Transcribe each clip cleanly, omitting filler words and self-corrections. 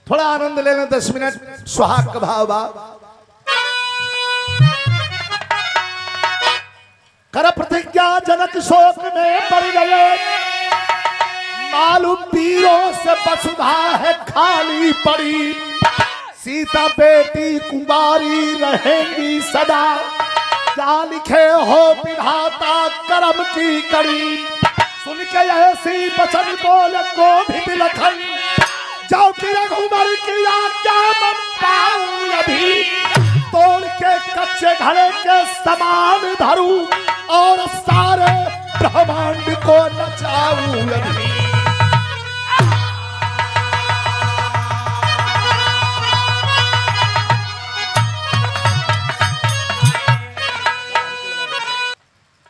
थोड़ा आनंद लेना 10 मिनट सुहाग का भाव बा। कर प्रतिज्ञा जनक शोक में पड़ गए, मालूम तीरों से वसुधा है खाली पड़ी, सीता बेटी कुमारी रहेंगी सदा, क्या लिखे हो विधाता करम की कड़ी। सुन के ऐसी वचन बोल गोभिद लखन, जाओ कि रघुबर की आज्ञा मन पाऊं अभी, तोड़ के कच्चे घड़े के समान धरूं और सारे ब्रह्मांड को नचाऊं अभी।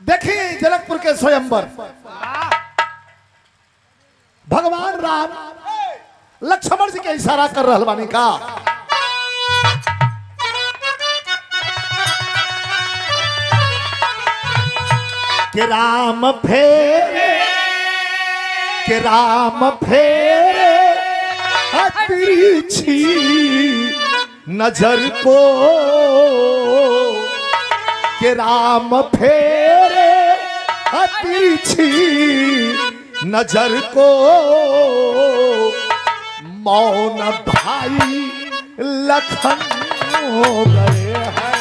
देखिए जनकपुर के स्वयंवर, भगवान राम लक्ष्मण जी के इशारा कर रहल बानी का, कि राम फेरे, कि राम फेरे तिरछी नजर को, कि राम फेरे तिरछी नजर को, मौन भाई लखन हो गए हैं।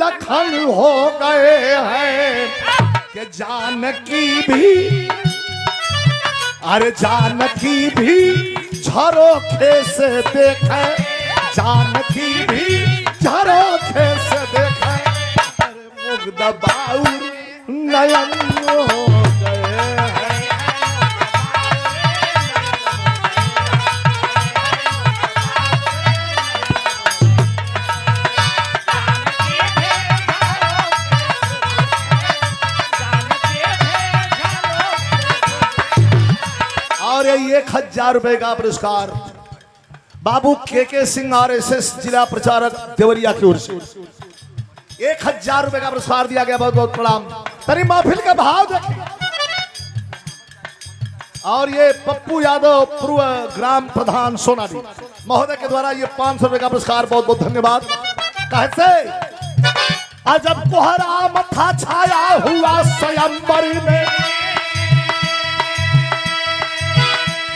लखन हो गए हैं कि जानकी भी, अरे जानकी भी झरोखे से देखे, जानकी भी झरोखे से देखे, अरे मुग्ध बाउर नयन हो गए हैं। और 1000 रुपए का पुरस्कार बाबू के सिंह RSS जिला प्रचारक देवरिया की ओर से 1000 रुपए का पुरस्कार दिया गया। बहुत बहुत प्रणाम। तरी महफिल का भाव देखिए। और ये पप्पू यादव पूर्व ग्राम प्रधान सोनाडी महोदय के द्वारा ये 500 रुपए का पुरस्कार, बहुत बहुत धन्यवाद। कैसे अजब कोहरा मथा छाया हुआ स्वयंवर में,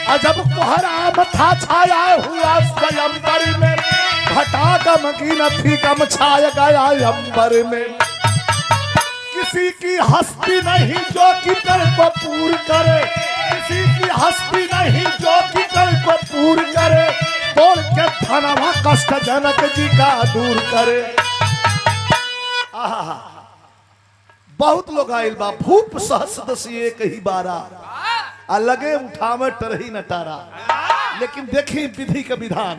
अजब कोहरा मथा छाया हुआ स्वयंवर में, घटा गम की नथी गम छाया गया अंबर में। किसी की हस्ती नहीं जो कि कर को पूर करे, किसी की हस्ती नहीं जो कि कर को पूर करे, तोड़ के धनवा कष्ट जनक जी का दूर करे। आहा, बहुत लोग आइल बा, भूप सहस्रदशी एक ही बारा, अलगे उठावे टरही न तारा। लेकिन देखी विधि का विधान,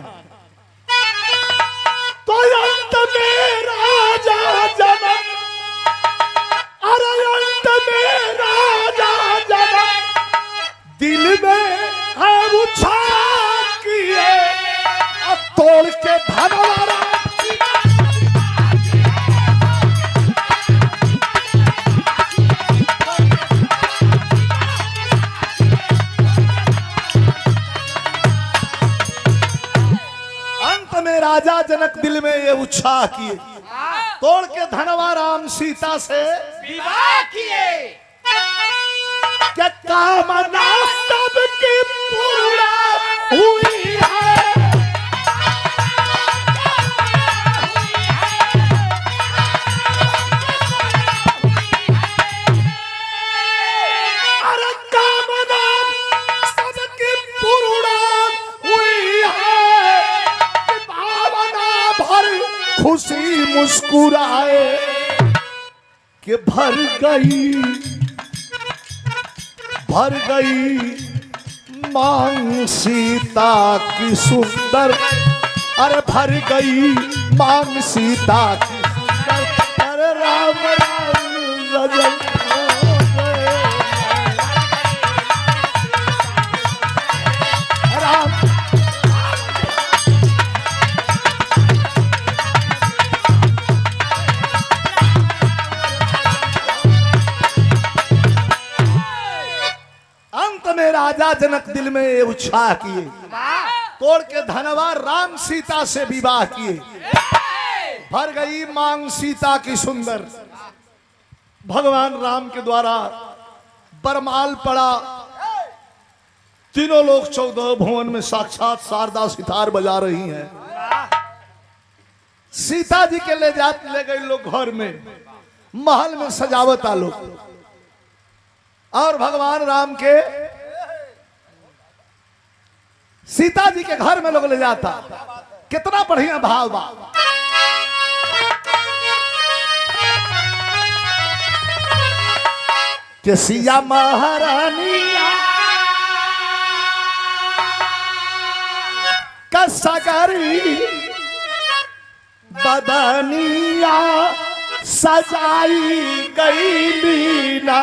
तो अंत में राजा जनक, अरे अंत में राजा जनक दिल में है उछा किए, अब तोड़ के धनवारा राजा जनक दिल में ये उत्साह किए, तोड़ के धनवा राम सीता से विवाह किए। क्या कामना सबकी पूर्ण हुई है, भर गई मांग सीता की सुंदर, अरे भर गई मांग सीता की सुंदर, अरे राम राम रजन राम। अंत में राजा जनक दिल में ये उत्साह किए, तोड़ के धनवा राम सीता से विवाह किए। भर गई मांग सीता की सुंदर, भगवान राम के द्वारा बरमाल पड़ा। तीनों लोग 14 भुवन में साक्षात शारदा सितार बजा रही हैं। सीता जी के ले गए लोग घर में, महल में सजावट आलो, और भगवान राम के सीता जी के घर में लोग ले जाता। कितना बढ़िया भाव बा। कि सिया महारानिया कसगरी बदनिया सजाई गई लीला,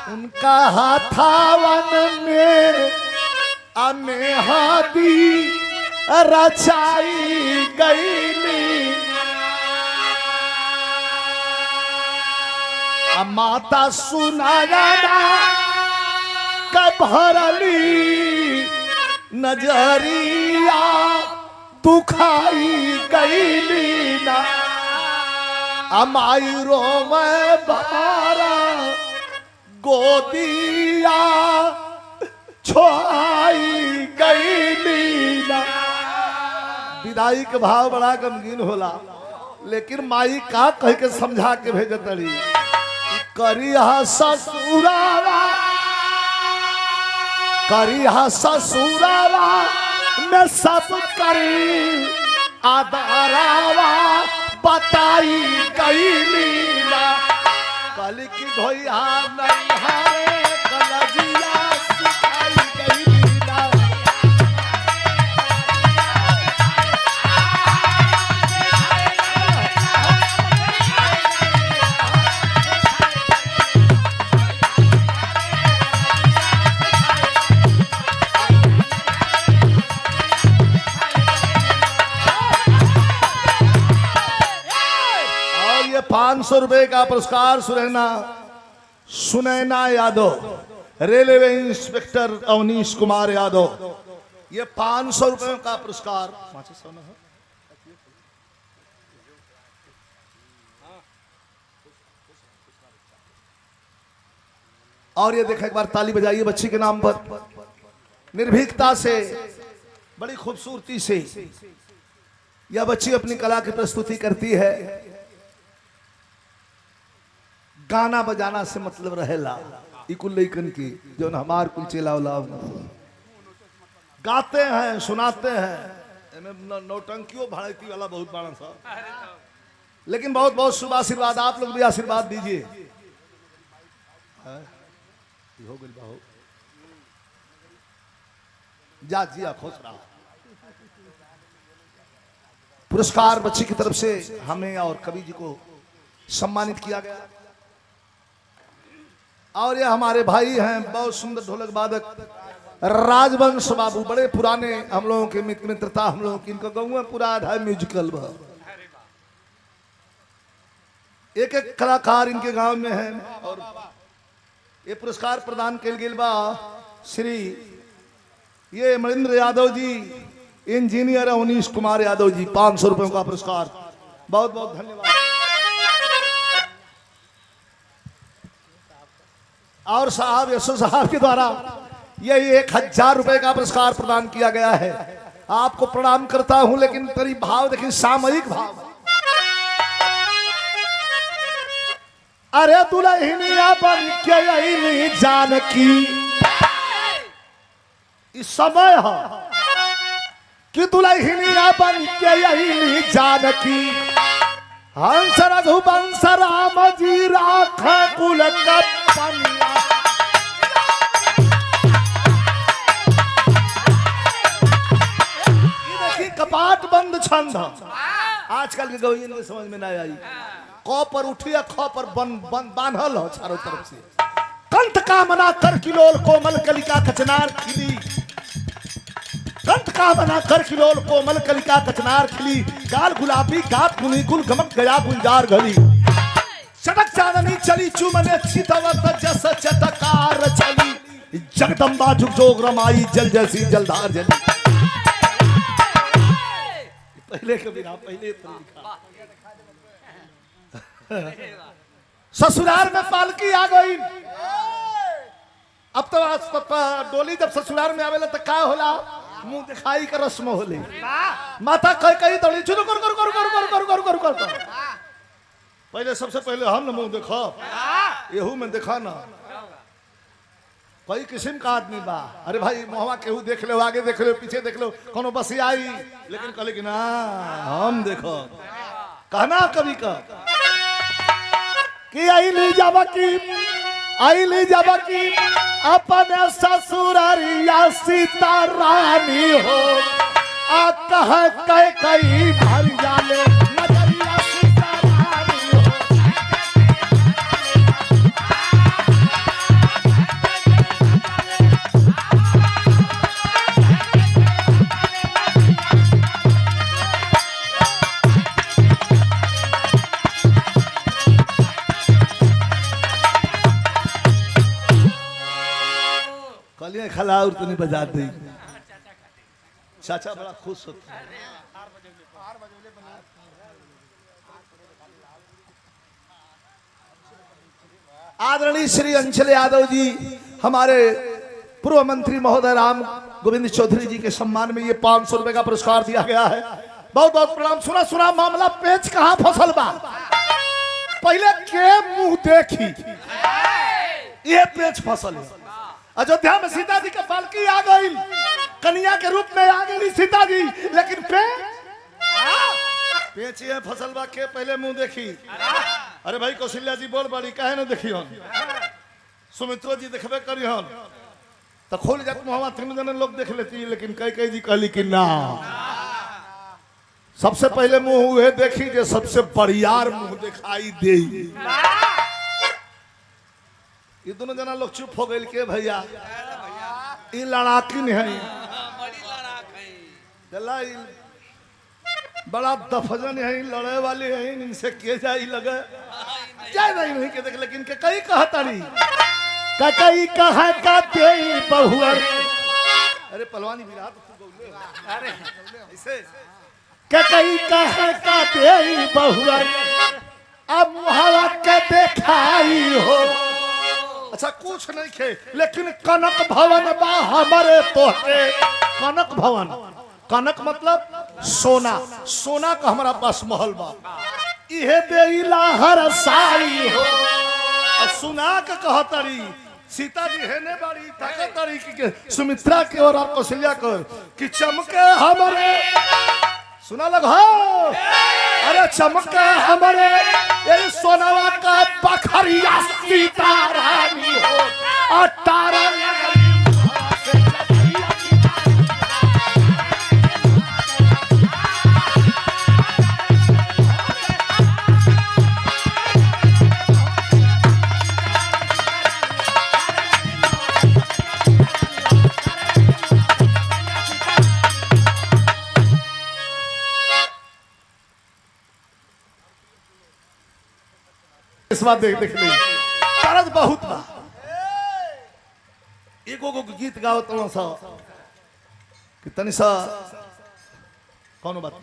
उनका हाथावन में अमेहादी रचाई गई। माता सुनाया कब भरली नजरिया तू खाई गई ना, अमाई रो में बारा गोदिया छोआई गई ना। विदाई के भाव बड़ा गमगीन होला, लेकिन माई का कह के समझा के भेजत रही। करिया ससुरावा में सब करी आदारावा बताई गई लीला। कल की ढोइया नहीं हारे कलजिया सिखाई गई लीला। और ये 500 रुपए का पुरस्कार सुनैना यादव, रेलवे इंस्पेक्टर अवनीश कुमार यादव, ये 500 रुपए का पुरस्कार। और ये देखा, एक बार ताली बजाइए बच्ची के नाम पर। निर्भीकता से, बड़ी खूबसूरती से यह बच्ची अपनी कला की प्रस्तुति करती है। गाना बजाना से मतलब रहेला इकुल लइकन की, जो हमार कुल चेला गाते हैं, सुनाते हैं। नौटंकियों भड़की वाला बहुत बड़ा सा, लेकिन बहुत बहुत शुभ आशीर्वाद। आप लोग भी आशीर्वाद दीजिए। हो गई बाहु जा जिया खुश रहा। पुरस्कार बच्ची की तरफ से हमें और कवि जी को सम्मानित किया गया। और ये हमारे भाई हैं, बहुत सुंदर ढोलक वादक राजवंश बाबू, बड़े पुराने हम लोगों के मित्रता, हम लोगों की इनका गाँव में पूरा आधा म्यूजिकल बा। एक एक कलाकार इनके गांव में हैं। और ये पुरस्कार प्रदान किया गया बा श्री ये मणिंद्र यादव जी, इंजीनियर अवनीश कुमार यादव जी, 500 रुपयों का पुरस्कार। बहुत बहुत धन्यवाद। और साहब यशो साहब के द्वारा ये 1000 रुपए का पुरस्कार प्रदान किया गया है। आपको प्रणाम करता हूं, लेकिन तेरी भाव देखिए, सामयिक भाव। अरे दुल्हनिया बन के अइली जानकी, इस समय है कि दुल्हनिया बन के अइली जानकी, हंस रघुवंश राम जी राख कुल कपनिया। ये देखिए कपाट बंद छंद। आजकल के गवैयन में समझ में नहीं आई। क पर उठिया ख पर बांधल हो चारों तरफ से। कंठ कामना कर किलोल कोमल कलिका कचनार खिली। कंठ कामना कर किलोल कोमल कलिका कचनार खिली। गाल गुलाबी गात मुनि गुल गमक गया गुलजार गली। चटक चांदनी चली चुमने छितवत जस चटकार चली। जगदम्बा जुग जोग रमाई जल जैसी जलधार जली। पहले कभी ना पहले तो लिखा। ससुराल में पालकी आ गई। अब तो डोली जब ससुराल में आवेला तो का होला, मुंह दिखाई का रस्म होले। माता कई कई दौड़ी चुनो कर कर कर कर कर कर कर कर कर। पहले सबसे पहले हम न मुंह देखो, येहू में देखा ना। कई किस्म का आदमी बा। अरे भाई मुहवा केहू देख लो, आगे देख लो, पीछे देख लो, कोनो बसी आई, लेकिन कहले कि ना हम देखो। कहना कभी का कि आईली जबकि अपने ससुरारिया सीता रानी हो। आ कह कई भर जाले नजरिया सीता रानी हो। कलियां खला और तूने बजा दी। चाचा बड़ा खुश होता है। आदरणीय श्री अंचल यादव जी हमारे पूर्व मंत्री महोदय राम गोविंद चौधरी जी के सम्मान में ये 500 रुपए का पुरस्कार दिया गया है। बहुत बहुत प्रणाम। सुना सुना मामला पेच कहां फसल बा। पहले के मुंह देखी ये पेच फसल है। अयोध्या में सीता जी का पालकी आ गई, कन्या के रूप में आ गई सीता जी, लेकिन पेचिए फसल बा के पहले मुंह देखी। अरे भाई कौशल्या जी बोल बड़ी काहे न देखी हन, सुमित्रो जी देखबे करी हन तो खोल जात मुहवा तीन जन लोग देख लेती, लेकिन कई जी कहली कि ना सबसे पहले मुंह उहे देखी जे सबसे बढ़ियार मुंह दिखाई दे। ये दोनों जना लोग चुप हो गए के भैया ये लड़ाकिन है, बड़ा दफजन है, लड़े वाले हैं, इनसे के जाई लगे जाए नहीं के देख, लेकिन के कई कहतारी कई कहा का तेई बहुआ। अरे पहलवानी विराट अरे ऐसे कई कहा का तेई बहुआ अब मुहावा के देखाई हो। अच्छा कुछ नहीं खे, लेकिन कनक भवन बा हमारे तोहके। कनक भवन, कनक मतलब सोना, सोना का हमारा पास महल बा। इहे देइला हर साई हो। अब सुना के कहतरी सीता जी है ने बड़ी ताकतरी के सुमित्रा के और कौशल्या कर कि चमके हमारे सुना लग हो। अरे चमके हमारे ये सोनावा का पखरिया सीता रानी हो। और तारा इस बात देख ली तरद बहुत बा। एगो गीत गाओ तो सा कितनी सा कौन बात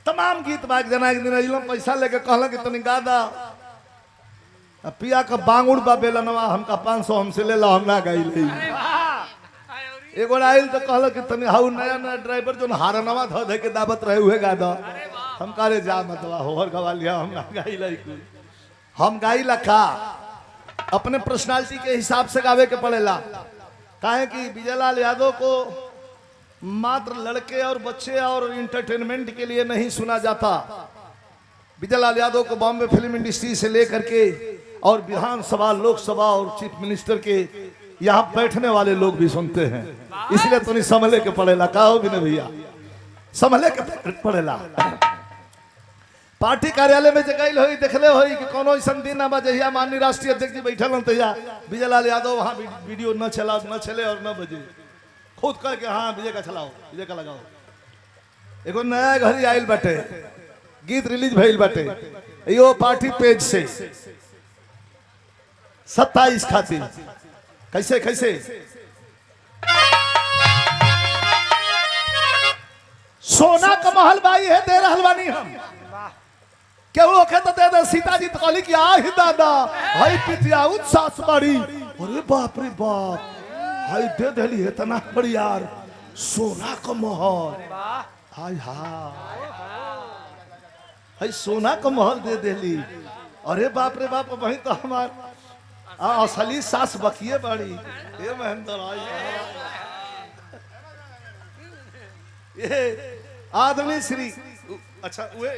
तमाम गीत बा। जना एक दिन अइलम पैसा लेके कहला कि तनी गा दा। पिया का बांगुड़ बा बेलनवा हमका 500 हमसे ले ला, हम ना गाइले। एगो आइल तो कहला कि तनी हाउ नया नया ड्राइवर जो हारनवा ध दे के दावत रहे हुए गा दा। हम कारे जा मतवा होर गवा लिया, हम ना गाइले। हम गाई लखा अपने पर्सनालिटी के हिसाब से गावे के पड़ेला। काहे कि विजयलाल यादव को मात्र लड़के और बच्चे और इंटरटेनमेंट के लिए नहीं सुना जाता। विजय लाल यादव को बॉम्बे फिल्म इंडस्ट्री से लेकर के और विधानसभा, लोकसभा और चीफ मिनिस्टर के यहाँ बैठने वाले लोग भी सुनते हैं, इसलिए तो नहीं संभले के पड़ेला। कहो भी नहीं भैया, संभले के पड़ेला। पार्टी कार्यालय में जगह हो देखले हो कि कोनो ऐसा दिन ना बजे माननीय राष्ट्रीय अध्यक्ष जी बैठल हन तैया विजय लाल यादव वहाँ वीडियो न चले और न बजे, खुद कह के हाँ विजय का चलाओ, विजय का लगाओ। एगो नया घड़ी आयल बाटे, गीत रिलीज भइल बाटे यो पार्टी पेज से 27 खातिर। कैसे कैसे सोना का महल बाई है दे रहलवानी हम केहू के तो दे दे। सीताजी तो कहली कि आ ही दादा हाई पितिया सास बड़ी, अरे बाप रे बाप हाई दे देली है तना बड़ी यार सोना का महल। हाय हाय सोना का महल दे देली, अरे बाप रे बाप वही तो हमार असली सास बकिए बड़ी। ये महेंद्र आई ये आदमी श्री अच्छा वे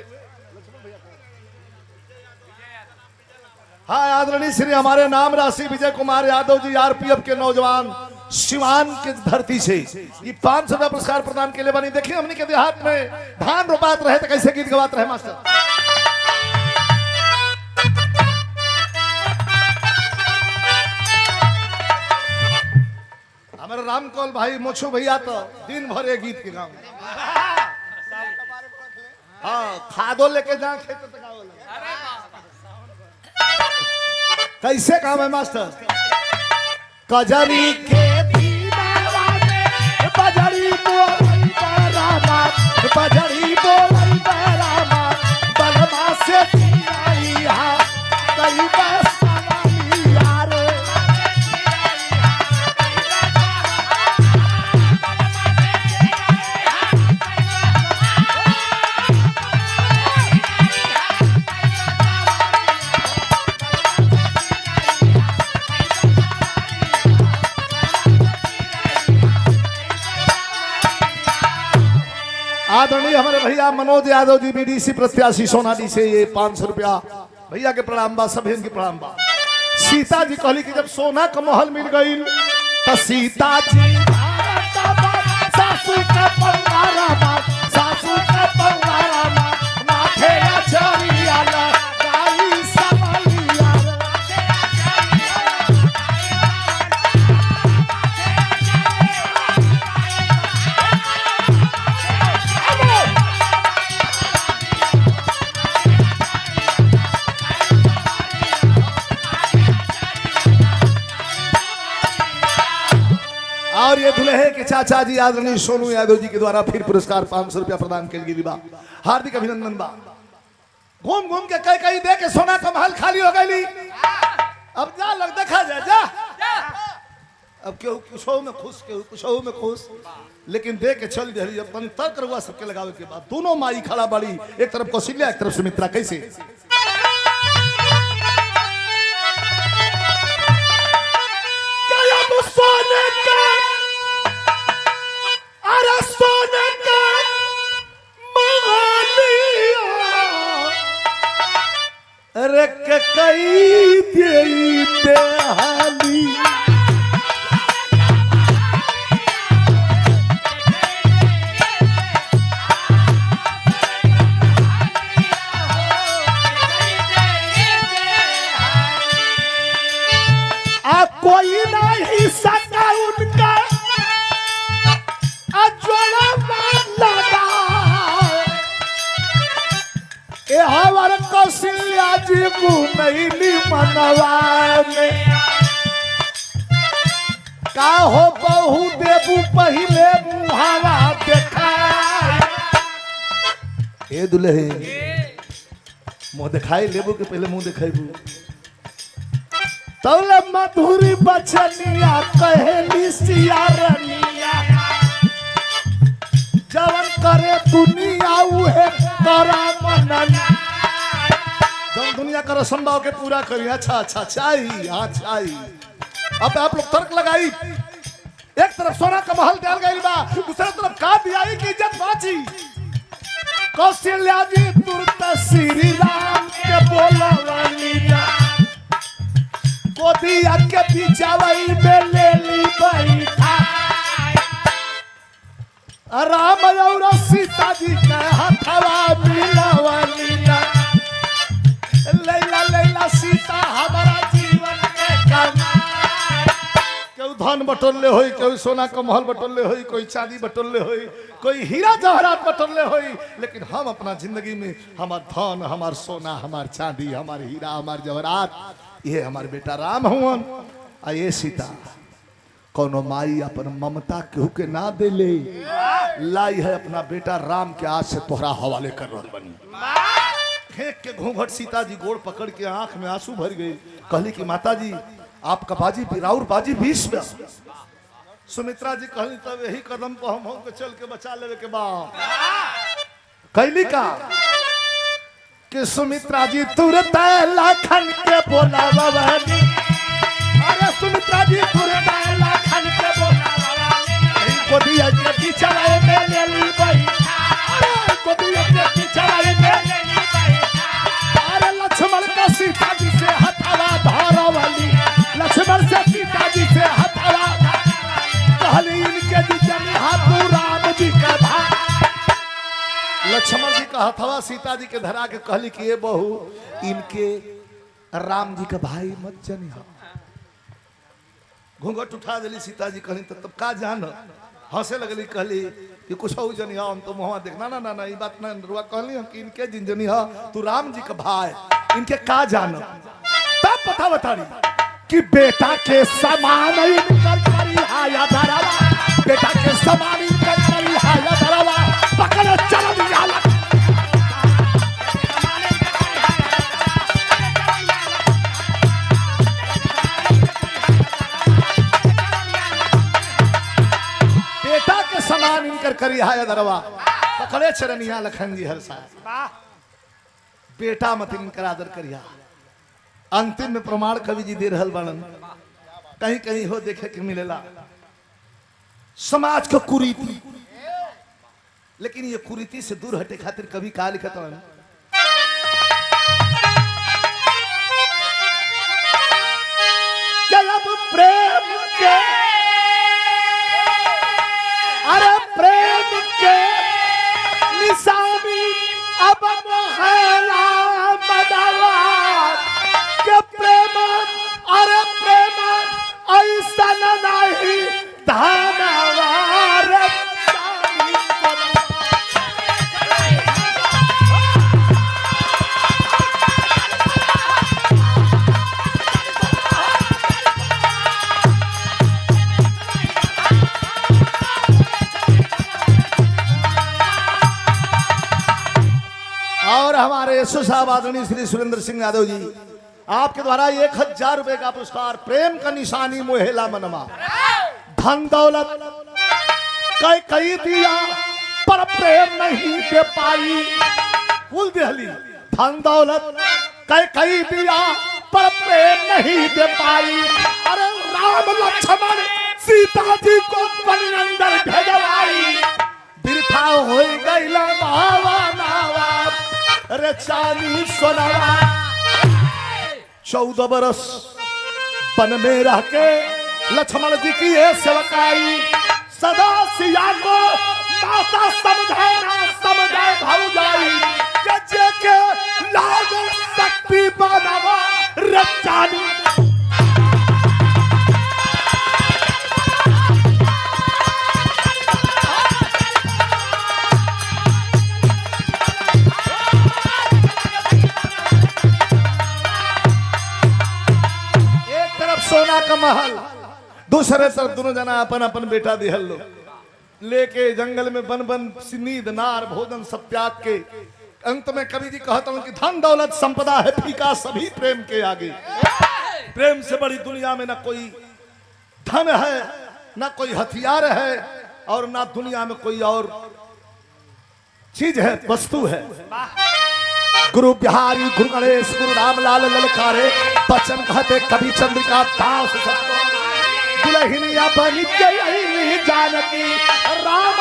हाँ आदरणीय श्री हमारे नाम राशि विजय कुमार यादव जी आरपीएफ के नौजवान सिवान के धरती से ये 500 रुपया पुरस्कार प्रदान के लिए बनी। देखिए हमने के देहात में धान रोपात रहे तो कैसे गीत गवात रहे मास्टर। हमारे रामकौल भाई मोछू भैया तो दिन भर ये गीत के गाँव हाँ खादो लेके जा खेत कैसे काम है मास्टर। कजरी के दीवाना में बजरी बोलई बरामा, बजरी बोलई बरामा बलमा से आई हा कई बस यार। आदरणीय हमारे भैया मनोज यादव जी बीडीसी प्रत्याशी सोनाडी से ये 500 रुपया भैया के प्रणाम बा, सभी के प्रणाम बा। सीता जी कहली कि जब सोना का महल मिल गई तो सीता जी सासू का पंगारा बा, सासू का पंगारा बा माथे चरिया लगाई समलिया। और ये दुल्हे के चाचा जी आदरणीय सोनू यादव जी के द्वारा फिर पुरस्कार 500 रुपया प्रदान के लिए बा। हार्दिक अभिनंदन बा। घूम घूम के कई कई दे के सोना का महल खाली हो गई। अब जा लग देखा जाए जा। अब केहू कुछो में खुश केहू कुछो में खुश, लेकिन दे के चल रही अपन तर्क रुआ सबके लगावे के बाद दोनों माई खड़ा बड़ी, एक तरफ कौशल्या एक तरफ सुमित्रा। कैसे सोने का अरे सोने का महालिया अरे कई देते हाली। कोई नहीं सका उनका अजोड़ा लगा ए हमार कौशल्या जी नहीं मनवा में का हो बहु देबू पहले मुहावा देखा। ए दुल्हे मुंह दिखाई लेबू के पहले मुंह दिखाईबू तौले मधुरी बचनिया कहली सियारनिया जवन करे दुनिया उहे करा मनन। जब दुनिया का रसम के पूरा करी। अच्छा अच्छा चाहिए हाँ चाहिए। अब आप लोग तर्क लगाई, एक तरफ सोना का महल दिया गई बा, दूसरी तरफ का दिया की इज्जत बाची। कौशल्या जी तुरंत श्री राम के बोलवली जा गोदिया के बिछावई में ले ली बैठा राम और सीता जी के हथवा मिलवली जा लैला लैला सीता हमारा जीवन के कमाल केहू धन बटोरले होई केहू सोना का महल बटोरले होई कोई चांदी बटोरले होई कोई हीरा जवाहरात बटोरले होई लेकिन हम अपना जिंदगी में हमार धन हमार सोना हमार चांदी हमार हीरा हमार जवाहरात ये हमार बेटा राम हुवन आ ये सीता कोनो माई अपन ममता केहू के ना दे ले लाई है अपना बेटा राम के आज से तोहरा हवाले कर रहल बनी फेंक के घूंघट सीता जी गोड़ पकड़ के आंख में आंसू भर गए कहली कि माता जी आपका बाजी राउर बाजी 20 में सुमित्रा जी कहली तब यही कदम पर हम के चल के बचा लेवे के बाद कहली का कि सुमित्रा जी तुरंत लाखन के बोला बाबा अरे सुमित्रा जी तुरंत लाखन के बोला बाबा गोदिया के पीछे में ले ली भाई अरे गोदिया के पीछे में ले ली भाई अरे लक्ष्मण का सीता जी से हथवा धारा वाली लक्ष्मण से सीता जी से हथवा कहली इनके जी हाथू राम जी का धा लक्ष्मण जी का हथवा सीता जी के धरा के कहली कि ये बहू इनके राम जी का भाई मत जनिहा घूंघट उठा दिली सीता जी कहली तब का जान हंसे लगली कहली कि कुछ हो जनिहा हम तो मुँह देखना ना ना ना ये बात ना रुआ कहली हम कि इनके जिन जनिहा तू राम जी का भाई इनके का जान तब पता बता रही कि बेटा के समान इनकर करिहाया धरावा बेटा के समान इनकर करिहाया धरावा पकड़ चल दिया बेटा के समान इनकर करिहाया धरावा पकड़े चरनिया लखन जी हर साल बेटा मत इनकर आदर करिया अंतिम में प्रमाण कवि जी दे रहल बनन कहीं कहीं हो देखे के मिलेला समाज को कुरीति लेकिन ये कुरीति से दूर हटे खातिर कभी का लिखत हन अब प्रेम के अरे प्रेम के निशानी अब मोहला मदावा के प्रेम अरे प्रेम ऐसा नहीं धनवार और हमारे यशो साहब आदरणीय श्री सुरेंद्र सिंह यादव जी आपके द्वारा 1000 रुपए का पुरस्कार प्रेम का निशानी मोहेला मनमा धन दौलत कई दिया पर प्रेम नहीं दे पाई कुल दिहली धन दौलत कई दिया पर प्रेम नहीं दे पाई अरे राम लक्ष्मण सीता जी को बलिनंदन भेजवाई बिरथा हो गई भावा नावा अरे चांदी सोनावा 14 बरस वन में रह के लक्ष्मण जी की ये सेवकाई सदा सिया को माता समझाना समझे भौजाई जजे के लागल शक्ति बनावा रचानी सोना का महल दूसरे तरफ दोनों जना अपन अपन बेटा दिहल लो लेके जंगल में बन बन नींद नार भोजन सब त्याग के अंत में कवि जी कहता हूं कि धन दौलत संपदा है फीका सभी प्रेम के आगे प्रेम से बड़ी दुनिया में ना कोई धन है ना कोई हथियार है और ना दुनिया में कोई और चीज है वस्तु है गुरु बिहारी गुरु गणेश गुरु रामलाल ललकारे बचन कहते कवि चंद्रिका दास दुल्हनिया बनी जानकी राम